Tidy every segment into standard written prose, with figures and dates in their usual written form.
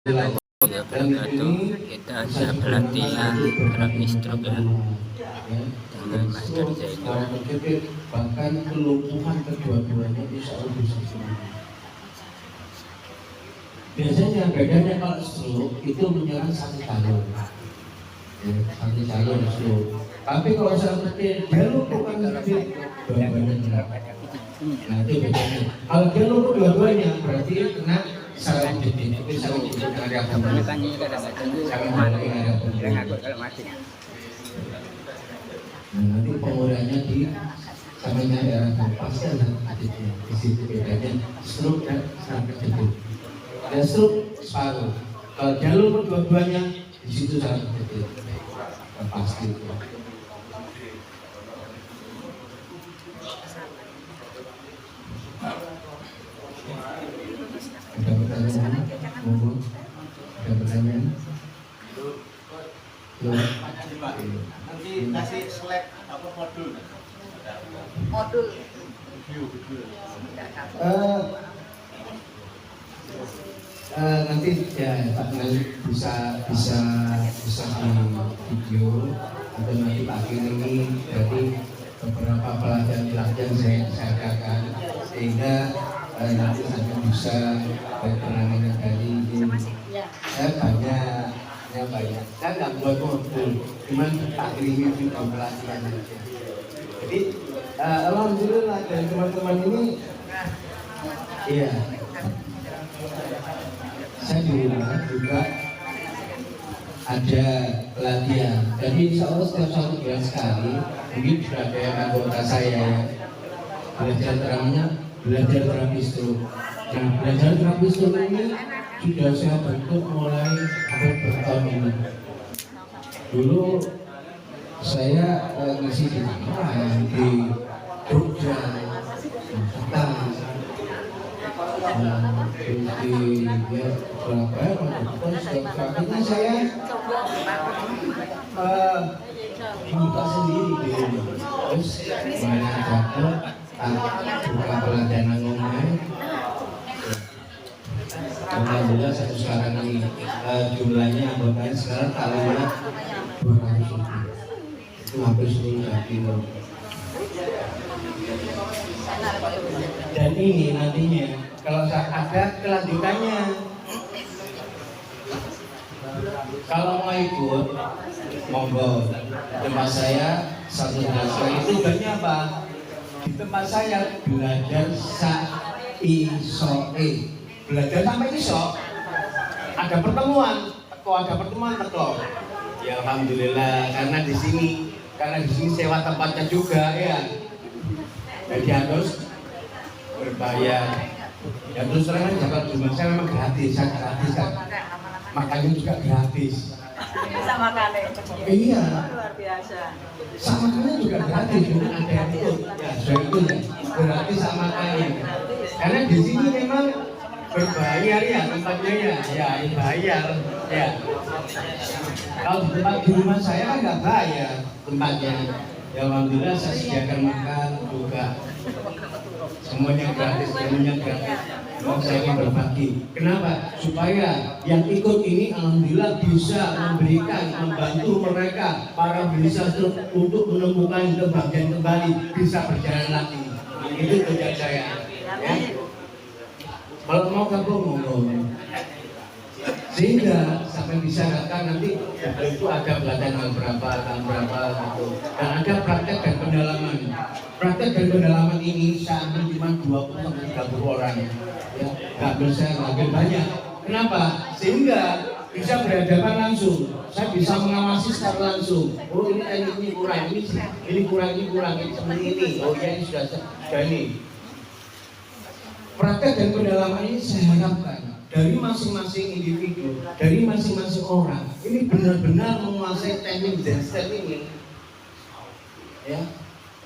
wabarakatuh. Kita ada pelatihan terapi stroke ya dengan Master Zainul. Bahkan kelumpuhan kedua-duanya bisa lebih sembuh. Biasanya bedanya kalau stroke itu menyerang satu jalur, satu jalur stroke. Tapi kalau seperti dia lumpuhkan dua-duanya. Nah itu bedanya. Kalau dia lumpuh dua-duanya berarti kena saraf jadi itu saraf jadi area pembuluh. Nah, nanti pengurahannya di samanya daerah pasti ada titiknya. Di situ bedanya stroke dan saraf kejepit. Ada stroke separuh. Kalau jalur dua-duanya di situ saraf kejepit. Pasti. Ada pertanyaan? Monggo. Ada pertanyaan? Nanti kasih slide apa modul? Nanti ya Pak Nali bisa di video atau nanti pagi ini dari beberapa pelajaran saya adakan sehingga nanti Anda bisa berkenalan dari banyak. Saya nggak buat modul, cuman tak kirim video pelatihan aja. Jadi alhamdulillah dari teman-teman ini, iya. Saya di rumah juga ada pelatihan. Jadi insya Allah setiap 1 bulan sekali, mungkin sudah ada yang anggota saya ya, belajar terapi stroke. Nah, belajar terapi stroke ini sudah saya bentuk mulai abad bertahun ini. Dulu saya ngisi di Tangerang, di Jogja, di Surabaya, saya buka sendiri di rumah. Terus banyak dapat buka pelatihan online. Alhamdulillah satu sekarang ini jumlahnya anggotanya sekarang kalinya 200 lebih. Itu hampir seluruh Jawa Timur. Dan ini nantinya kalau ada kelanjutannya, kalau mau ikut monggo. Tempat saya 1 bulan sekali. Itu tujuannya apa? Di tempat saya belajar SAISOE. Belajar sampai iso, ada pertemuan teko. Ya alhamdulillah karena di sini sewa tempatnya juga ya. Jadi harus berbayar. Ya terus terang jabat rumah saya memang gratis kan. Makannya juga gratis. Sama kali. Iya. Luar biasa. Sama kalian juga gratis, bukan ada yang ikut. Ya sudah itu ya, gratis sama kalian. Karena di sini memang berbayar ya tempatnya ya bayar ya. Kalau di tempat di rumah saya kan nggak bayar tempatnya. Ya alhamdulillah saya sediakan makan juga. Semuanya gratis. Saya ingin berbagi. Kenapa? Supaya yang ikut ini alhamdulillah bisa membantu mereka para penyintas untuk menemukan kebahagiaan kembali, bisa berjalan lagi. Itu tujuan saya. Ya. Kalau mau gabung monggo. Sehingga sampai bisa datang nanti itu ada pelatihan tahun berapa gitu. Dan ada praktek dan pendalaman. Praktek dan pendalaman ini saya ambil cuma 20 sampai 30 orang. Ya, nggak bisa ngambil banyak. Kenapa? Sehingga bisa berhadapan langsung. Saya bisa mengawasi secara langsung. Oh ini kurang, ini kurang, ini seperti ini. Oh ya ini sudah ini. Praktek dan pendalaman ini saya harapkan dari masing-masing individu, dari masing-masing orang, ini benar-benar menguasai teknik dan step ini. Ya.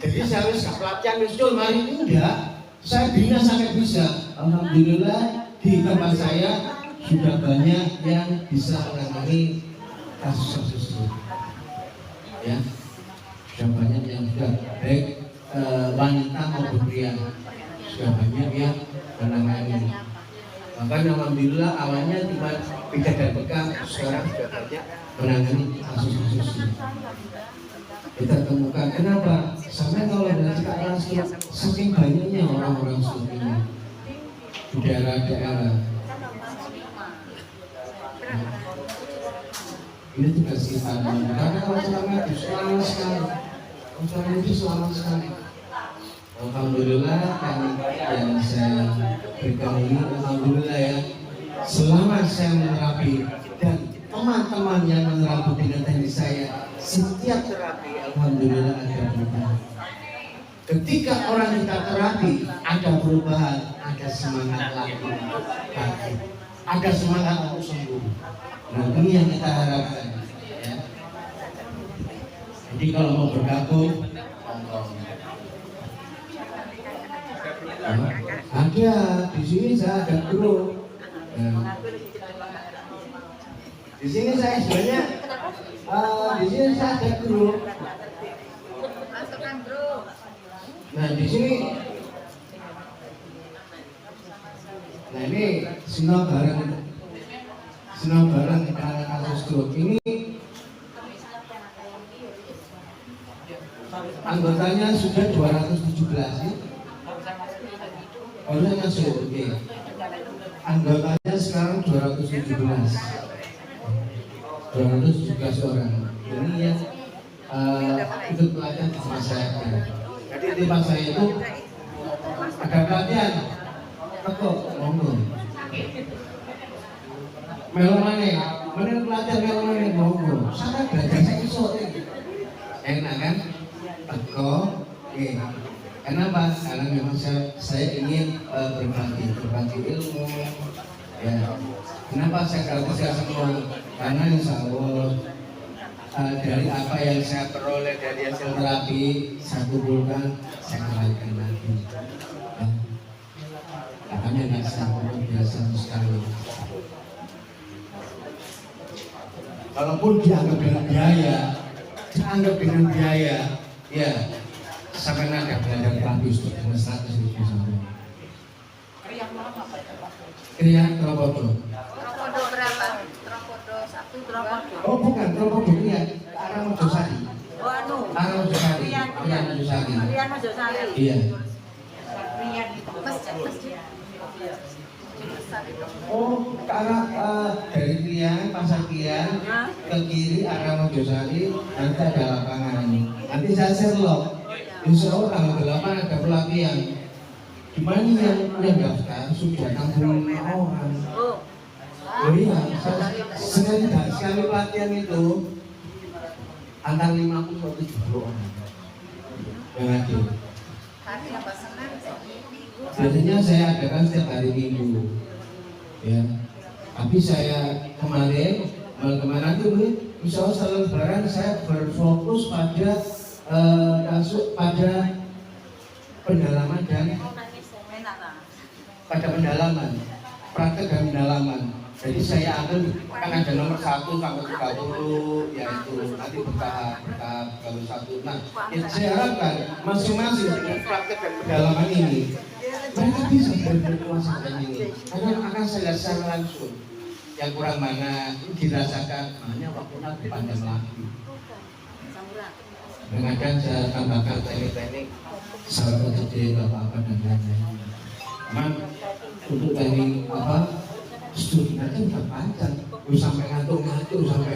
Jadi saya harus pelatihan muncul hari ini enggak. Saya bina sangat bisa. Alhamdulillah di tempat saya sudah banyak yang bisa menangani kasus-kasus itu. Ya. Sudah banyak yang sudah baik wanita maupun pria. Sudah banyak yang menangani. Bahkan alhamdulillah awalnya cuma Pika dan Bekam, sekarang sudah banyak menangani kasus-kasus ini. Kita temukan kenapa? Sampai kalau dari sekarang saking banyaknya orang-orang seperti ini di daerah-daerah. Ini tugas kita, karena kalau selama itu selamat sekali, selama itu selamat sekali. Alhamdulillah yang saya berikan ini, alhamdulillah ya, selama saya menerapi dan teman-teman yang menerapi dengan teknik saya, setiap terapi alhamdulillah ada perubahan. Ketika orang kita terapi ada perubahan, ada semangat lagi, ada semangat untuk sembuh. Nah ini yang kita harapkan ya. Jadi kalau mau bergabung ada di sini, saya ada grup. Nah, di sini saya sebenarnya di sini saya ada grup. Nah di sini, nah ini senang bareng karena kasus grup ini. Anggotanya sudah 217 ya. Orangnya masuk, oke. Anggotanya sekarang 217 orang. Ini yang ikut pelatihan di tempat saya. Jadi di tempat saya itu ada pelatihan. Aku ngomong. Melomane, mana pelatihan melomane ngomong. Saya belajar saya iso. Enak kan? Teko, oke. Kenapa? Karena memang saya ingin berbagi ilmu. Ya. Kenapa saya semua? Karena insya Allah dari apa yang saya peroleh dari hasil terapi, saya kumpulkan, saya kembalikan lagi. Ya. Makanya nggak sangat biasa sekali. Kalaupun dianggap dengan biaya, ya. Sampai ada belajar terapi untuk dengan 100.000 sampai. Kriya Tropodo. Tropodo berapa? Tropodo 1, Tropodo. Oh bukan, Tropodo Kriya, arah Mojosari. Oh anu. Arah Mojosari. Kriya Mojosari. Rian Mojosari. Iya. Rian itu masjid. Oh, ke arah dari Krian, Pasar Krian, ke kiri arah Mojosari, nanti ada lapangan. Nanti saya share log. Insya Allah tanggal 8 ada pelatihan. Di mana yang daftar sudah 65 orang. Oh iya, sekali pelatihan itu antara 50 sampai 70 orang yang hadir. Biasanya saya adakan setiap hari Minggu, ya. Tapi saya kemarin nanti insya Allah setelah Lebaran saya berfokus pada pada pendalaman dan praktek dan pendalaman. Jadi saya akan ada nomor 1 sampai 30, yaitu nanti bertahap kalau 1. Nah, saya harapkan masing-masing dengan praktek dan pendalaman ini mereka bisa berkuasa ini. Karena akan saya lihat secara langsung yang kurang mana dirasakan, hanya waktu nanti panjang lagi. Dengan saya tambahkan teknik-teknik salah kecil apa dan lain-lain. Memang untuk teknik studinya itu udah panjang, sampai ngantuk-ngantuk sampai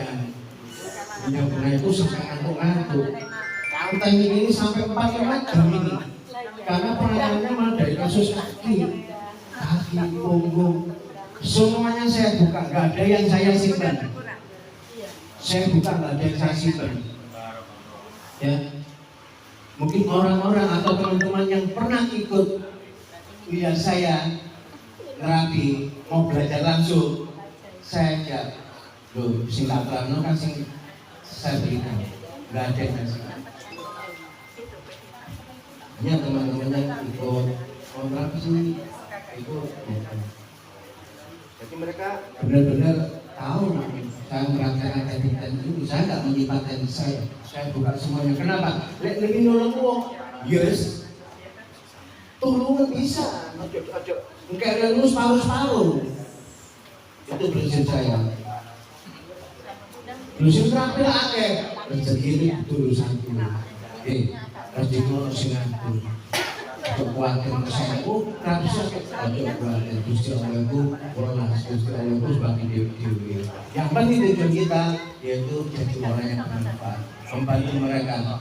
benar itu sampai ngantuk-ngantuk. Kalau teknik ini sampai 4 jam ini, karena penanganannya malah dari kasus kaki, punggung, semuanya saya buka, nggak ada yang saya simpan. Saya buka, nggak ada yang saya simpan. Ya, mungkin orang-orang atau teman-teman yang pernah ikut lihat saya terapi mau belajar langsung, saya ajak, loh silakan kan saya berikan, nggak ada yang ngasih. Hanya teman-teman yang ikut terapi sih ikut. Jadi mereka benar-benar tahu saya merasakan teknik itu. Saya nggak menyimpan teknik saya buka semuanya. Kenapa? Lebih nolong uang, yes, tolong bisa. Enggak ada lulus paruh-paruh. Itu prinsip saya. Prinsip terakhir akeh rezeki ini urusanku. Rezeki ono sing ngatur. Kekuatan kesanku harus ada kekuatan Gusti Allah itu welas Gusti Allah itu sebagai dewi. Yang penting tujuan kita yaitu jadi orang yang bermanfaat, membantu mereka.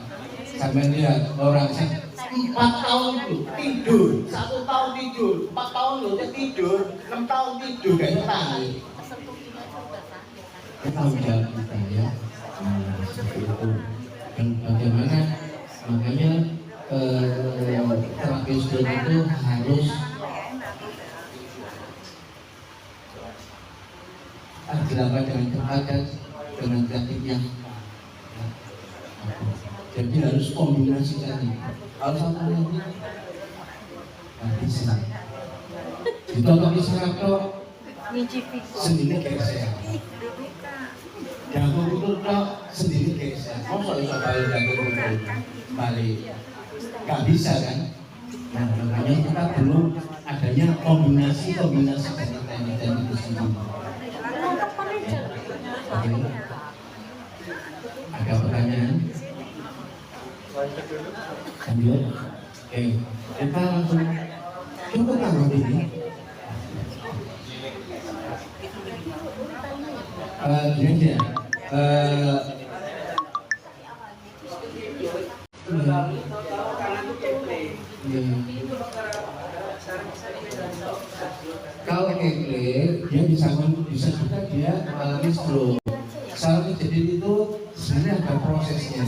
Sampai lihat orang yang 4 tahun itu tidur, 1 tahun tidur, 4 tahun loh tidur, 6 tahun tidur kayak tadi. Kita menjawab kita ya. Seperti itu. Dan bagaimana makanya terapi studi itu harus dilakukan dengan cepat dan dengan teknik yang jadi harus kombinasi tadi. Kalau satu lagi nggak bisa. Ditonton di Serato sendiri geser. Jago betul kok sendiri geser. Masa bisa balik jago betul balik. Nggak bisa kan? Nah, makanya kita belum adanya kombinasi dari teknik itu sendiri. Oke. Ada pertanyaan? Lanjut. Oke. Kita langsung coba tanggung ini. Gini ya. Kalau kekle, dia bisa juga dia mengalami stroke. Saat kejadian itu sebenarnya ada prosesnya,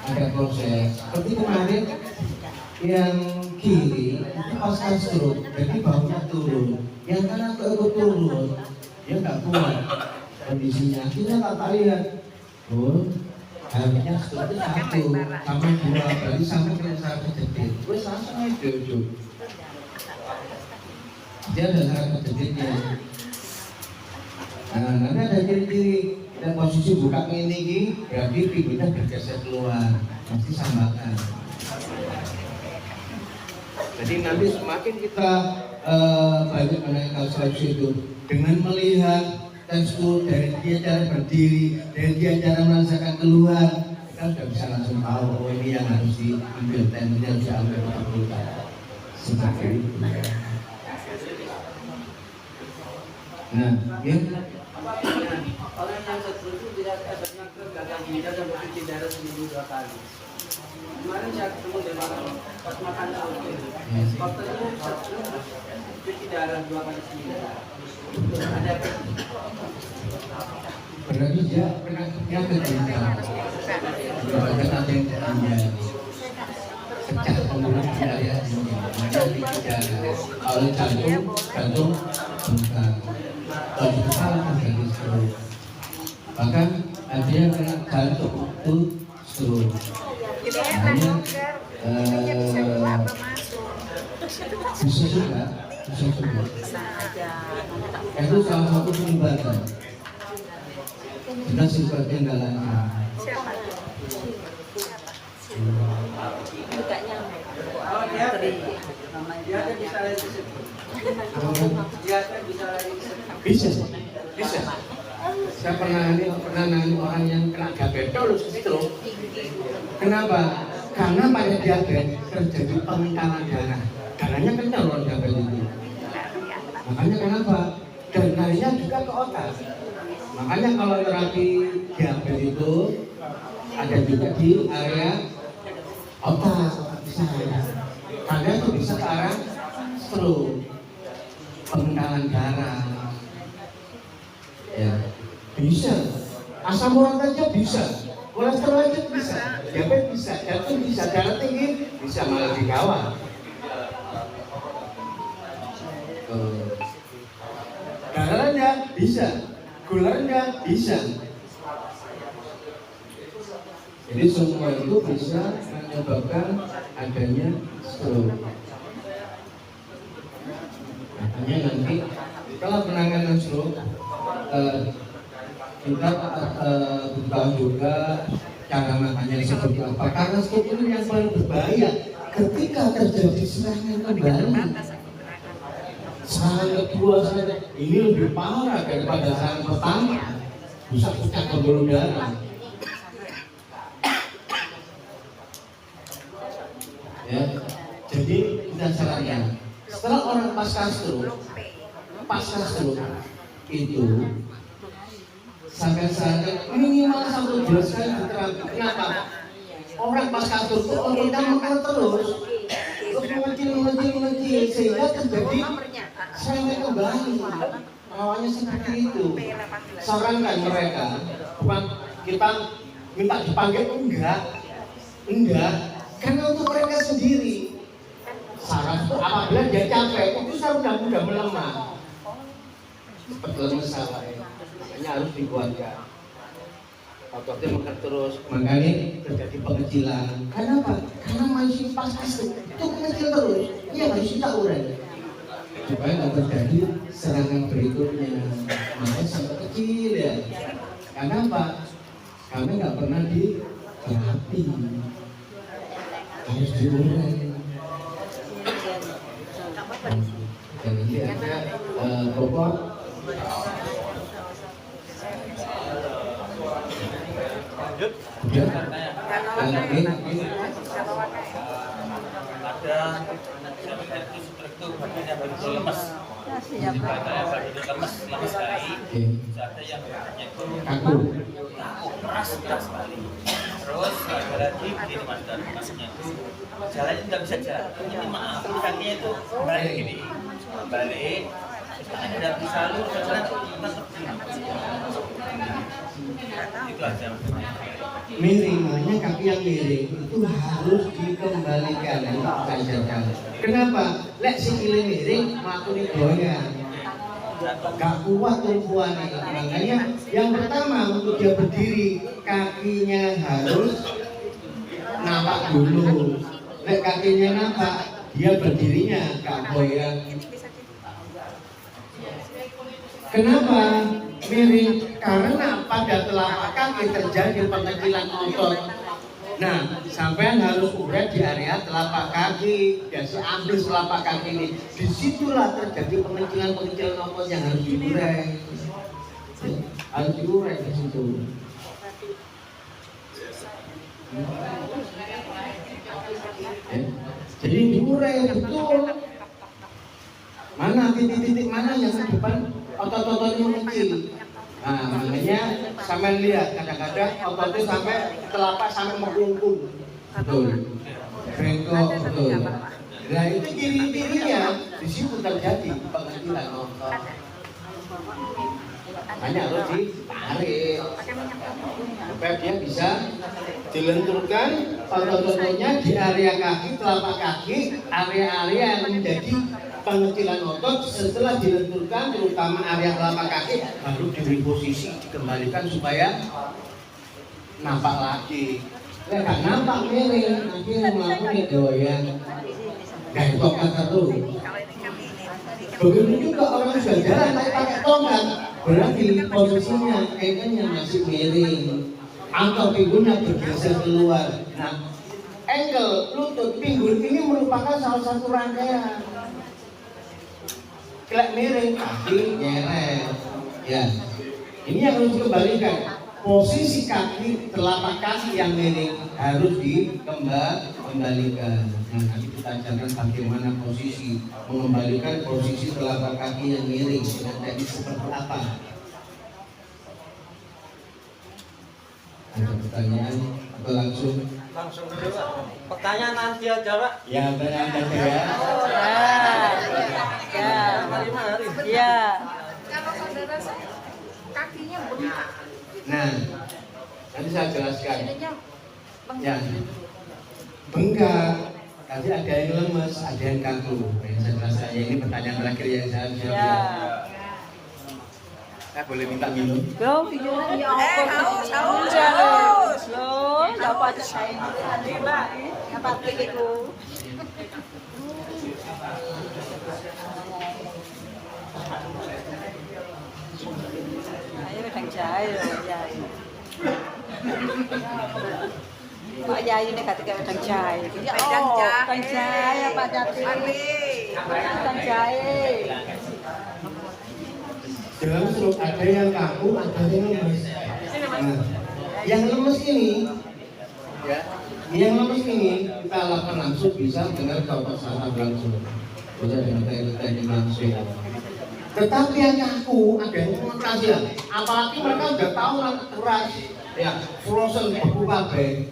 ada proses. Seperti kemarin yang kiri itu pasca stroke, jadi baunya turun. Yang kanan ikut turun, dia nggak kuat kondisinya. Kita tak lihat, harusnya stroke itu 1 sama 2, berarti sama dengan saat kejadian. Terus langsung aja ujuk. Dia ada saat kejadiannya. Nah, nanti ada ciri-ciri dan posisi buka ini berarti pinggulnya bergeser keluar, pasti sambakan. Jadi nanti semakin kita banyak menaikkan kalsium itu dengan melihat tekstur dari dia cara berdiri, dari dia cara merasakan keluar, kita sudah bisa langsung tahu oh ini yang harus diambil tentunya harus diambil seperti itu. Nah, ya. Orang yang stroke itu tidak efeknya ke gagal ginjal dan bercuci darah seminggu 2 kali. Kemarin saya ketemu dengan pas makan sahur, dokternya cuci darah 2 kali seminggu. Ada berarti dia penyakitnya ginjal. Berarti ada yang ginjal. Pecah pembuluh ginjal ya. Kalau jantung bukan. Kalau salah terjadi stroke. Bahkan ada yang kena jantung itu stroke. Hanya bisa juga. Itu salah satu penyebabnya. Kita sebagai kendalanya. kalau dia bisa lari ke situ. Bisa. Saya pernah nangani orang yang kena diabetes stroke. Kenapa? Karena pada diabetes terjadi pengentalan darah. Darahnya kencang loh diabetes itu. Makanya kenapa? Dan larinya juga ke otak. Makanya kalau terapi diabetes itu ada juga di area otak. Karena itu bisa ke arah stroke, pengentalan darah. Ya, bisa. Asam urat aja bisa, kolesterol aja bisa, diabetes bisa, jantung bisa, darah tinggi bisa malah dikawal. Darah rendah bisa, gula rendah bisa. Jadi semua itu bisa menyebabkan adanya stroke. Makanya nanti kalau penanganan stroke kita tahu juga cara makannya seperti apa. Karena stroke itu yang paling berbahaya ketika terjadi serangan kembali. serangan kedua ini lebih parah daripada serangan pertama, bisa pecah pembuluh darah. Ya, jadi kita sarankan setelah orang pasca stroke itu sampai sarankan minimal 1-2 kali diterapi. Kenapa? Orang pasca stroke itu ototnya makan terus mengecil sehingga terjadi sampai kembali. Awalnya seperti itu. Sarankan mereka, bukan kita minta dipanggil, enggak, karena untuk mereka sendiri. Saran itu apabila dia capek, itu sudah mudah melemah. Seperti lemes sawahnya, makanya harus dikuatkan. Ototnya makan terus, makanya terjadi pengecilan. Kenapa? Karena masih pas itu mengecil terus, dia harus kita urai supaya nggak terjadi serangan berikutnya. Makanya sampai kecil ya. Kenapa? Kami nggak pernah diterapi, harus diurai. Dan ini ada pokok. Udah? Ini. Ada itu badannya begitu lemes. Badannya lemes sekali. Ada yang badannya itu kaku, keras sekali. Terus ada lagi begini mas, dan masnya itu jalannya tidak bisa jalan. Ini maaf, kakinya itu balik gini, balik. Ada bisa lu jalan itu aja. Miring, makanya kaki yang miring itu harus dikembalikan. Kenapa? Lek sikile miring, melakukan goyang, gak kuat tumpuannya. Makanya yang pertama untuk dia berdiri, kakinya harus nampak dulu. Lek kakinya nampak, dia berdirinya gak goyang. Kenapa miring? Karena pada telapak kaki terjadi pengecilan otot. Nah, sampean harus urai di area telapak kaki, dan ambil telapak kaki ini. Disitulah terjadi pengecilan otot yang harus diurai. Harus diurai di situ. Jadi diurai betul. Mana titik-titik mana yang di depan otot-ototnya kecil. Nah, makanya sampai lihat kadang-kadang ototnya sampai telapak sampai melengkung. Betul. Bengkok betul. Nah, itu ciri-cirinya di situ terjadi pengecilan otot. Hanya harus ditarik supaya dia bisa dilenturkan otot-ototnya di area kaki, telapak kaki, area-area yang menjadi pengecilan otot. Setelah dilenturkan terutama area telapak kaki baru diberi posisi dikembalikan supaya nampak lagi. Nggak nampak miring, nanti melakukan goyang, gantokkan terus. Begitu juga orang sudah jalan tapi pakai tongkat, berarti posisinya kakinya masih miring atau pinggulnya bergeser keluar. Nah, ankle, lutut, pinggul ini merupakan salah satu rangkaian. Kelak miring, kaki nyeret. Ya, ini yang harus dikembalikan. Posisi kaki, telapak kaki yang miring harus dikembalikan. Nah, nanti kita ajarkan bagaimana posisi mengembalikan posisi telapak kaki yang miring dengan teknik seperti apa. Ada pertanyaan atau langsung? Langsung dulu Pak. Pertanyaan nanti aja Pak. Ya, pertanyaan aja ya. Ya. Kalau saudara saya kakinya bengkak. Nah, nanti saya jelaskan. Jadinya Ya, bengkak. Tadi ada yang lemes, ada yang kaku. Yang saya jelaskan. Ini pertanyaan terakhir yang saya jawab. Ya. Saya boleh minta minum? haus. Loh, dapat saya. Mbak, dapat begitu. Ayo thằng trai rồi, dài. Pak Yai ini kata thằng trai. Thằng trai. Thằng trai, Pak Jati. Ali. Ikan jahe. Dalam stroke ada yang kaku, ada yang lemes. Nah, yang lemes ini, ya, yang lemes ini kita lakukan langsung bisa dengan contoh saraf langsung, bisa dengan teknik langsung. Tetapi yang kaku ada yang konsentrasi, apalagi mereka sudah tahu nanti keras, ya, frozen beku kabeh.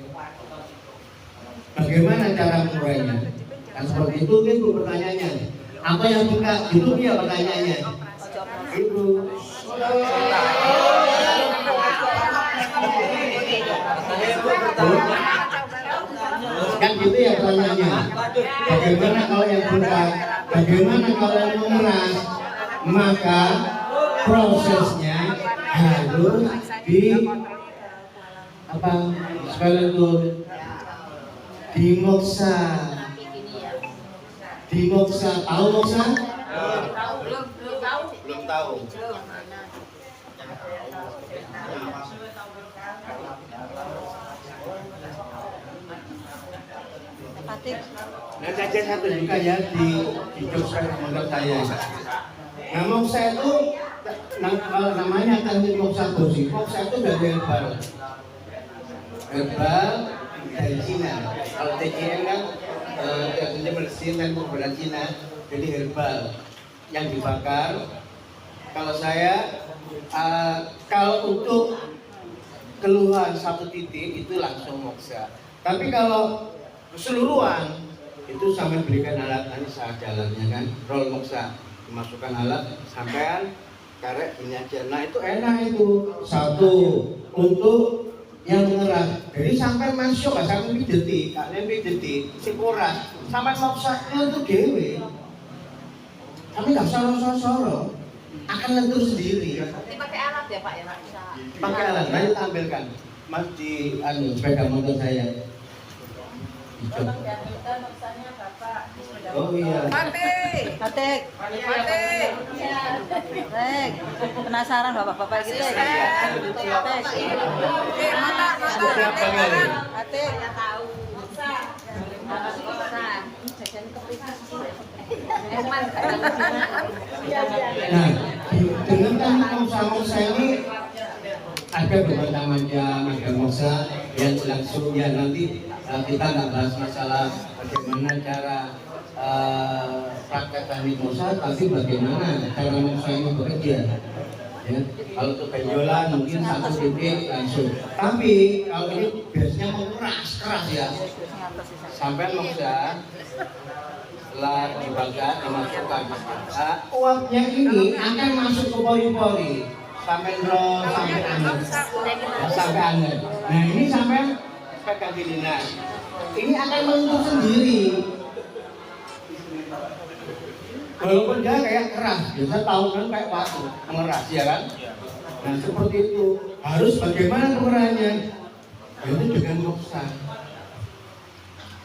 Bagaimana cara mengurainya? Kan seperti itu pertanyaannya. Apa yang buka? Itu dia pertanyaannya. Itu. Kan gitu ya pertanyaannya. Bagaimana kalau yang buka? Bagaimana kalau yang mengeras? Maka prosesnya harus di apa? Sekali itu dimoksa. Dimoksa, tahu moksa? Belum tahu. Nanti aja satu juga ya di Jogja menurut saya. Nah moksa itu namanya teknik moksa dosi. Moksa itu dari herbal. Herbal dari Cina. Kalau TCM kan biasanya bersin dan pembuatan Cina. Jadi herbal yang dibakar. Kalau saya kalau untuk keluhan satu titik itu langsung moksa. Tapi kalau keseluruhan itu sampai berikan alat ini saat jalannya kan, roll moksa, dimasukkan alat sampean karek ini aja. Nah itu enak itu satu untuk yang mengeras. Jadi sampai masuk gak sampai pijeti, kalian pijeti, si kuras, sampai moksa itu dewe. Tapi gak soro-soro, akan lentur sendiri. Dipakai alat ya Pak ya Pak? Pakai alat, nanti tampilkan. Mas di sepeda motor saya. Tolong jangan kita maksanya Bapak di sepeda Oh iya. Batik. Batik. Batik. Penasaran Bapak-bapak gitu ya? Batik. Siapa kali? Batik. Tahu. Nah, dengan teknik moksa ini ada beberapa macam moksa yang langsung ya nanti kita nggak bahas masalah bagaimana cara praktek teknik moksa, tapi bagaimana cara moksa ini bekerja. Ya, kalau untuk benjolan mungkin satu titik langsung. Tapi kalau ini biasanya mengeras keras ya. Sampai moksa setelah dibakar dimasukkan. Uapnya ini akan masuk ke pori-pori sampai roll sampai anget. Sampai anget. Nah ini sampai pegang gini. Nah ini akan melentur sendiri. Walaupun dia kayak keras, biasa tahu kan kayak batu mengeras ya kan? Nah seperti itu harus bagaimana pengerahannya? Itu dengan moksa.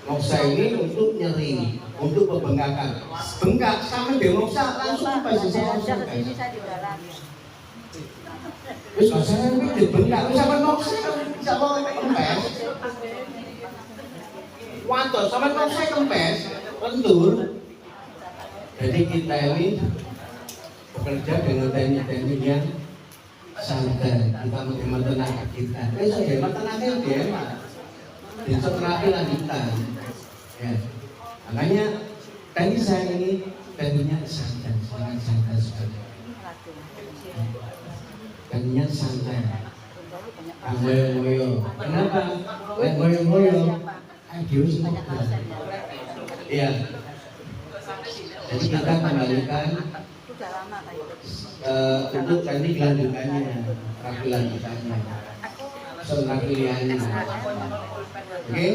Moksa ini untuk nyeri, untuk pembengkakan. Bengkak sama demoksa langsung pasti saya terus saya ini dibengkak, sama moksa sama kempes. Wanto sama moksa kempes, lentur. Jadi kita ini bekerja dengan teknik-teknik yang santai. Kita menghemat tenaga kita. Besok hemat tenaga yang hemat. Besok terapi lanjutan. Ya, makanya tadi saya ini tekniknya santai, sangat santai sekali. Tekniknya santai. Moyo-moyo. Kenapa? Moyo-moyo. Aduh, semoga. Iya. Jadi kita kembalikan untuk teknik lanjutannya, terapi lanjutannya, setelah pilihannya. Oke?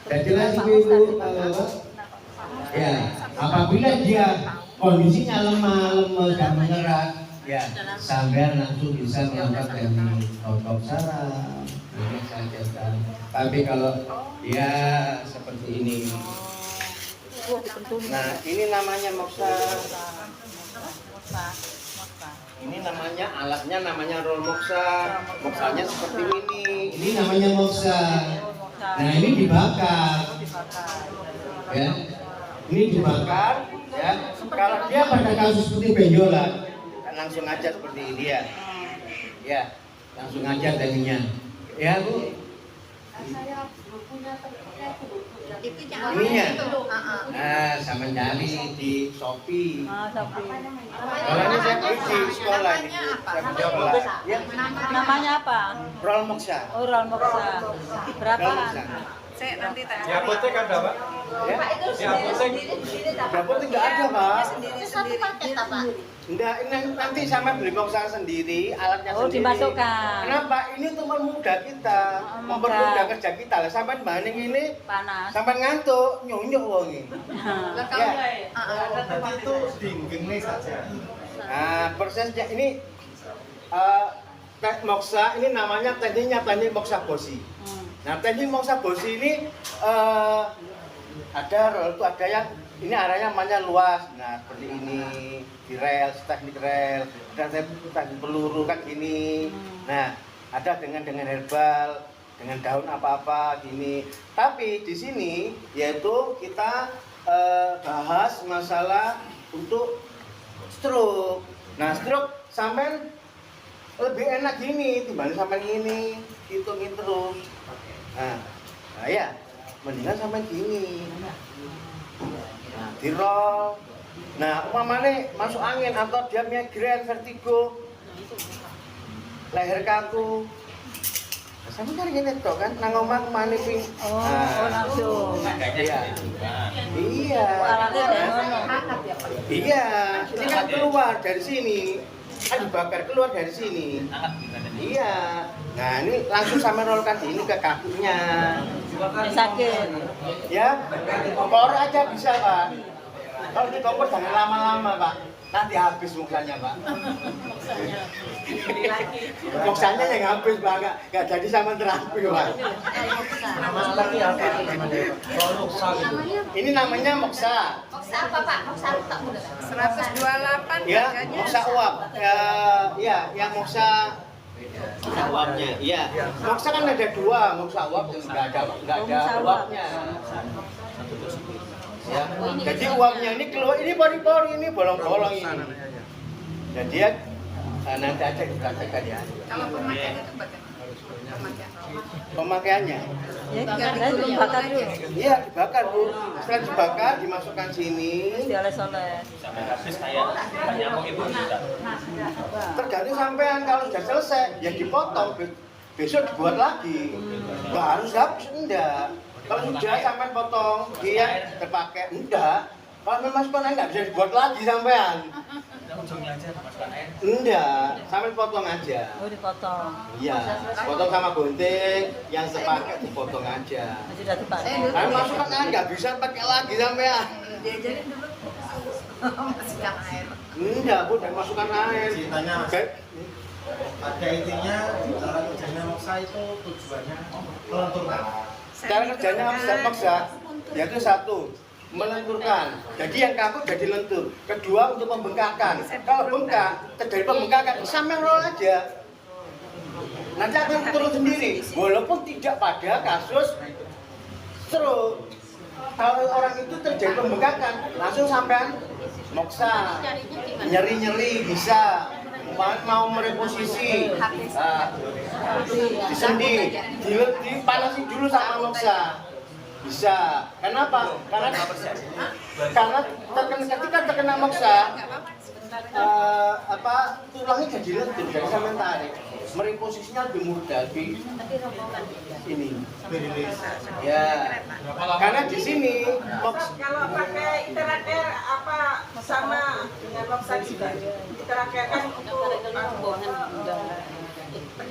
Dan jelas ibu-ibu, ya, apabila dia kondisinya lemah, lemes dan mengeras, ya, sampai langsung bisa melakukan teknik otot saraf, ini saja kan. Tapi kalau ya seperti ini. Nah, ini namanya moksa. Ini namanya alatnya namanya roll moksa. Moksanya seperti ini. Ini namanya moksa. Nah, ini dibakar. Ya. Ini dibakar Ya, kalau dia pada kasus seperti benjolan, kan langsung aja seperti ini ya. Ya, langsung aja tadinya. Ya Bu. Saya punya temennya itu jangan Ininya. itu. Nah, sama cari di Shopee. Shopee. Kalau ini saya beli di sekolah ini. Saya beli di sekolah. Ya, Namanya apa? Roll Moxa. Oh, Roll Moxa. Roll Berapaan? Moxa. Saya nanti tanya. Di apotek ada Pak? Ya, Itu sendiri dapur tidak ada Pak. Itu satu paket apa? Enggak, ini nanti sama beli Moxa sendiri, alatnya Oh, sendiri. dimasukkan. Kenapa? Ini untuk mempermudah kita, mempermudah kerja kita. Lah sampai banding ini Panas. sampai ngantuk, nyunyuk wongi. Lah kalau Tadi itu dinggengnya saja. Nah, prosesnya ini teknik Moxa ini namanya teknik Moxa Bosi. Nah, teknik Moxa Bosi ini ada roll itu ada yang ini arahnya namanya luas. Nah, seperti ini di rel, teknik rel, dan teknik peluru kan gini. Nah, ada dengan herbal, dengan daun apa-apa gini. Tapi di sini yaitu kita bahas masalah untuk stroke. Nah, stroke sampai lebih enak gini dibanding sampai gini, hitungin terus. Nah ya, mendingan sampai gini. Nah, di roll. Nah, umpamanya masuk angin atau dia migrain, vertigo, leher kaku. Nah, sama kan gini toh kan, nang omah kemana ping? Oh, langsung. Iya. Iya. Alatnya dari mana? Iya, ini kan keluar dari sini. Kan dibakar keluar dari sini. Iya. Nah, ini langsung sama rolkan ini ke kakinya. Sakit. Ya, kompor aja bisa, Pak. Kalau di kompor jangan lama-lama, Pak. Nanti habis muksanya, Pak. Muksanya yang habis, Pak. Nggak jadi sama terapi, Pak. Ini namanya moksa. Moksa apa Pak? Moksa tak mudah. 128 Ya, moksa uap. Ya, yang moksa uapnya. Iya. Moksa kan ada dua, moksa uap dan nggak ada uapnya. Ya. Jadi uapnya ini keluar, ini pori-pori, ini bolong-bolong ini. Jadi ya nanti aja dipraktekkan ya. Kalau pemakaian itu bagaimana? Pemakaiannya? Ya, dibakar dulu. Iya, dibakar Bu. Setelah dibakar, dimasukkan sini. Dioles-oles. Sampai habis kayak nyamuk itu juga. Tergantung sampean, kalau sudah selesai, ya dipotong. Besok dibuat lagi. Nggak harus habis, enggak. Kalau sudah sampean potong, dia terpakai, enggak. Kalau memasukkan air, nggak bisa dibuat lagi sampean. Ujungnya aja dimasukkan air. Enggak, sampean potong aja. Oh, dipotong. Iya, potong sama gunting, yang terpakai dipotong aja. Sudah dipakai. Kalau masukkan air, nggak bisa pakai lagi sampean. Diajarin dulu. Masukkan air. Enggak, Bu, dan masukkan air. Ceritanya Oke. pada intinya cara kerjanya Moxa itu tujuannya melenturkan. Cara kerjanya maksa, yaitu satu, melenturkan. Jadi yang kaku jadi lentur. Kedua, untuk membengkakkan. Kalau bengkak, terjadi pembengkakan, sampai roll aja. Nanti akan turun sendiri. Walaupun tidak pada kasus stroke. Kalau orang itu terjadi pembengkakan, langsung sampai moksa. Nyeri-nyeri bisa. Mau mereposisi, disendi, dipanasin dulu sama moksa. Bisa. Kenapa? Karena ketika terkena moksa, tulangnya jadi lentur, jadi sampai tarik. Mereposisinya lebih mudah di ini. Ya. Karena di sini Kalau pakai terakhir apa sama dengan Moxa juga? Terakhir kan untuk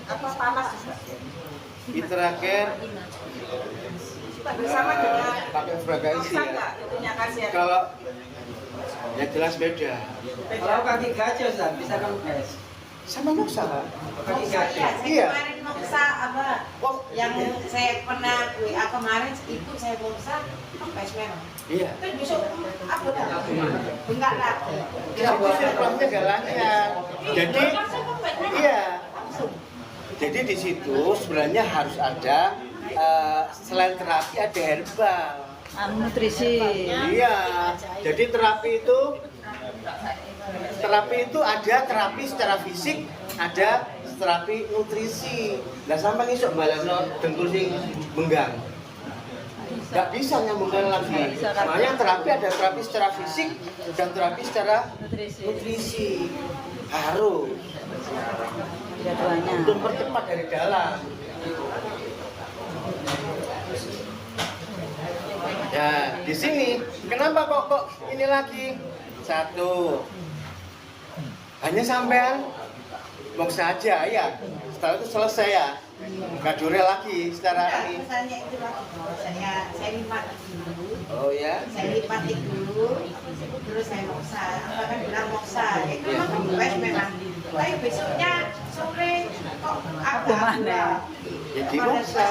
apa panas juga. terakhir Sama dengan pakai frekuensi Moxa ya. enggak itunya khasiat? Kalau ya jelas beda. Kalau kaki gajah Ustaz, bisa kamu tes. Sama moksa. Kaki gajah. Iya. Kemarin Moxa apa? Oh, Yang saya pernah WA kemarin itu saya Moxa sampai merah. iya. Terus besok apa dah? Enggak lagi. Itu sirkulasinya jalannya. Jadi iya. Jadi di situ sebenarnya harus ada selain terapi ada herbal. nutrisi. Iya, jadi terapi itu ada terapi secara fisik, ada terapi nutrisi. Lah sampai nih sok balesno dengkul sing menggang. Nggak bisa nyambungkan lagi. Soalnya terapi ada terapi secara fisik dan terapi secara nutrisi. Harus. Untuk percepat dari dalam. Ya, di sini kenapa kok ini lagi? Satu, hanya sampean mau saja ya. Setelah itu selesai ya. Nggak dure lagi secara ini. Misalnya itu lagi, saya lipat dulu. Oh ya? Saya lipat dulu, terus saya moksa. Apakah bilang moksa? Itu memang kempes memang. Tapi besoknya sore kok agak Jadi moksa.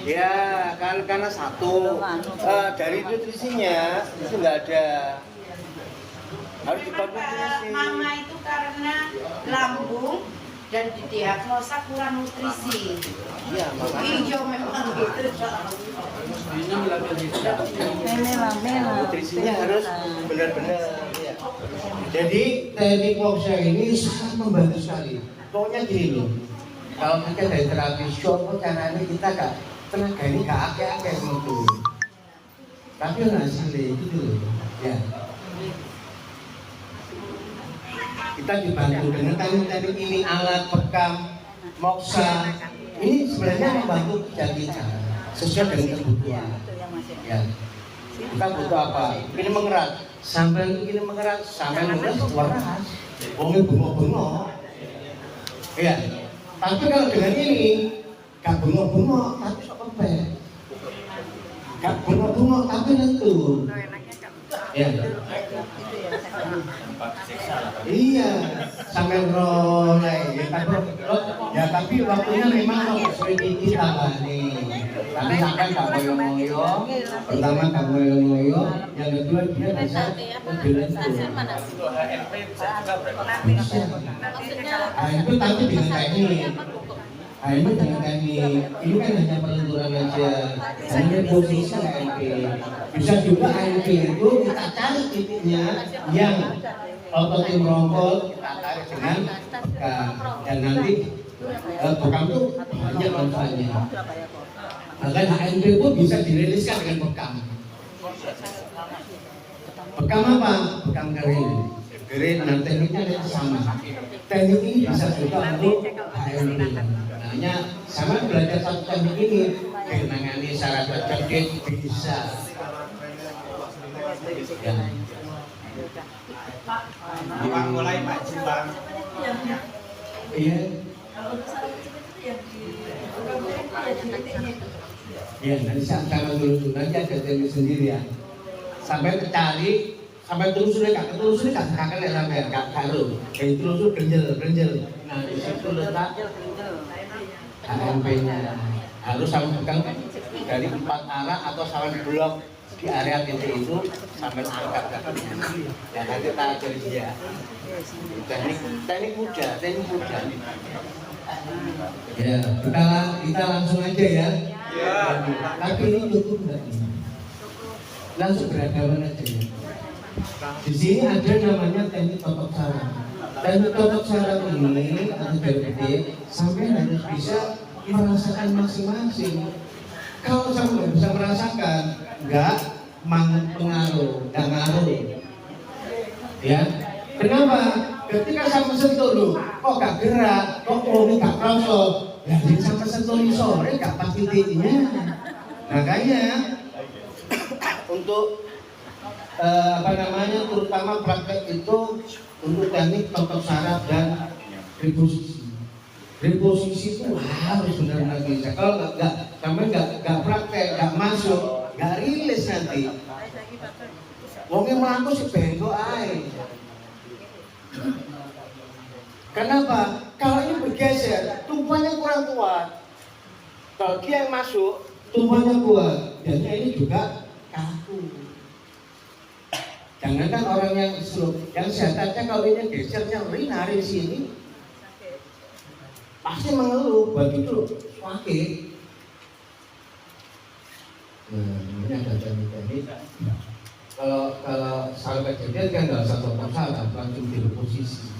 Ya, karena satu dari nutrisinya itu nggak ada. Harus dibantu nutrisi. Mama itu karena lambung dan didiagnosa kurang nutrisi. Iya, makanya. Iya memang gitu. Nutrisinya harus benar-benar. Ya. Jadi teknik moksa ini sangat membantu sekali. Pokoknya gini loh. Kalau kita dari terapi shock, caranya kita gak tenaga ini gak akeh-akeh gitu. Tapi hasilnya gitu loh. Ya. Kita dibantu dengan teknik ini, alat bekam, moksa. Ini sebenarnya membantu kerja kita sesuai dengan kebutuhan. Ya. Kita butuh apa? Ini mengerat. Sampai ini mengerat, sampai mengerat waras. Wongnya bengok-bengok. Iya. Tapi kalau dengan ini gak bengok-bengok, tapi sok kempes. Gak bengok-bengok, tapi lentur. Ya. Iya, sampai rolai. Ya tapi waktunya memang sesuai kita lah nih. Tapi sampai gak ngoyo-ngoyo. Pertama gak ngoyo-ngoyo, yang kedua dia bisa lebih lentur. HMP bisa juga berarti. Bisa. Nah itu tapi dengan teknik. Nah ini dengan teknik. Ini kan hanya pelenturan aja. Hanya posisi AMP. Bisa juga AMP itu kita cari titiknya yang otot merongkol, kita tarik dengan bekam. Dan nanti bekam itu banyak manfaatnya. Bahkan AMP itu bisa diriliskan dengan bekam. Bekam apa? Bekam kering. Kering dan tekniknya itu sama. Teknik ini bisa juga untuk AMP. Hanya sama belajar satu teknik ini menangani syarat terjangkit bisa. Ya. Bang mulai Pak Bang. Iya. Ya, nanti sama dulu nanti ada teknik sendiri ya. Sampai cari, sampai telusuri gak ketelusuri gak akan ya sampai gak karu. Kayak telusur genjel. Nah di situ letak AMP-nya. Harus sama pegang dari 4 arah atau sampai blok di area titik itu sampai angkat ya nanti tak ajarin dia. Teknik mudah. Ya kita langsung aja ya. Tapi ini cukup nggak ini? Langsung beragaman aja ya. Di sini ada namanya teknik totok saraf. Teknik totok saraf ini atau gede sampai harus bisa merasakan masing-masing. Kalau sampai nggak bisa merasakan, nggak pengaruh, nggak ngaruh. Ya, kenapa? Ketika sampai sentuh lu, kok gak gerak, kok ini gak kerasa, ya jadi sampai sentuh di sore gak pasti titiknya. Makanya untuk terutama praktek itu untuk teknik totok saraf dan reposisi. Reposisi itu harus benar-benar bisa. Kalau nggak praktek, nggak masuk, nggak rilis nanti. Wongnya melaku si bengkok aja. Kenapa? Kalau ini bergeser, tumpuannya kurang kuat. Kalau dia yang masuk, tumpuannya kuat. Jadinya ini juga kaku. Jangankan orang yang slow, yang sehatnya kalau ini gesernya nari sini. Pasti mengeluh, buat itu sakit. Nah, ini ada kalau sampai kejadian kan nggak usah potong salah, langsung di posisi,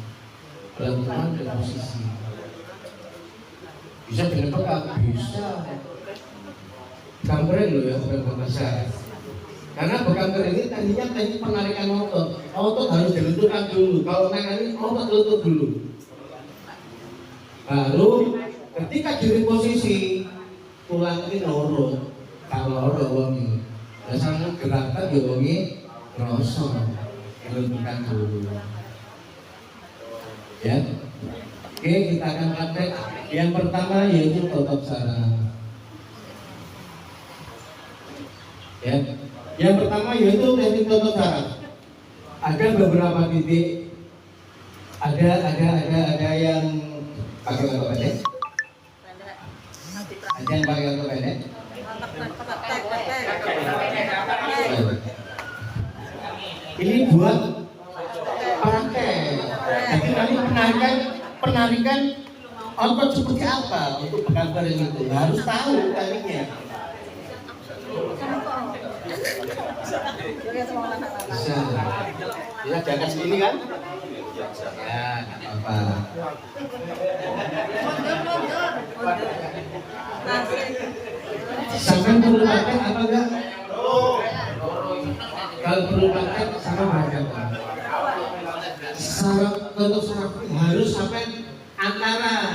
pelan-pelan di posisi. Bisa dengan bekam, bisa. Keren loh ya beberapa masyarakat. Karena bekam ini tadinya penarikan otot harus dilunturkan dulu. Kalau nangani otot lutut dulu. Baru ketika di posisi tulang ini loro, kalau loro wongi, dasarnya gerakan ya wongi rosok, dilunturkan dulu. Ya, oke kita akan praktek. Yang pertama yaitu totok saraf. Ya, yang pertama yaitu teknik totok saraf. Ada beberapa titik, ada yang pakai kartu pendek, ada yang pakai kartu pendek. Ini buat praktek. Jadi nanti penarikan otot seperti apa untuk bekam kering itu harus tahu tekniknya. Bisa. Ya jangan segini kan? Ya nggak apa-apa. Sampai perlu praktek apa enggak? Kalau perlu praktek sama baca. Saraf untuk saraf harus sampai antara